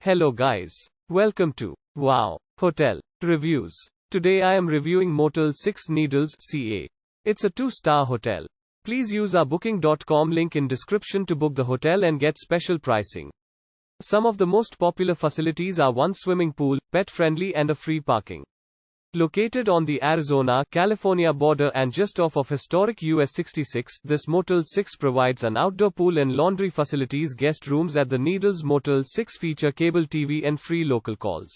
Hello guys. Welcome to Wow Hotel Reviews. Today I am reviewing Motel 6 Needles CA. It's a 2-star hotel. Please use our booking.com link in description to book the hotel and get special pricing. Some of the most popular facilities are one swimming pool, pet friendly and a free parking. Located on the Arizona-California border and just off of Historic U.S. 66, this Motel 6 provides an outdoor pool and laundry facilities. Guest rooms at the Needles Motel 6 feature cable TV and free local calls.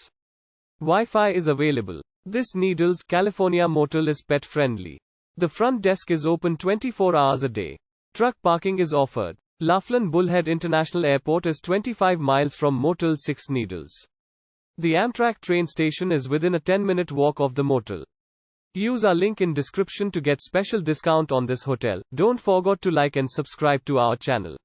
Wi-Fi is available. This Needles, California motel is pet friendly. The front desk is open 24 hours a day. Truck parking is offered. Laughlin Bullhead International Airport is 25 miles from Motel 6 Needles. The Amtrak Train Station is within a 10-minute walk of the motel. Use our link in description to get special discount on this hotel. Don't forget to like and subscribe to our channel.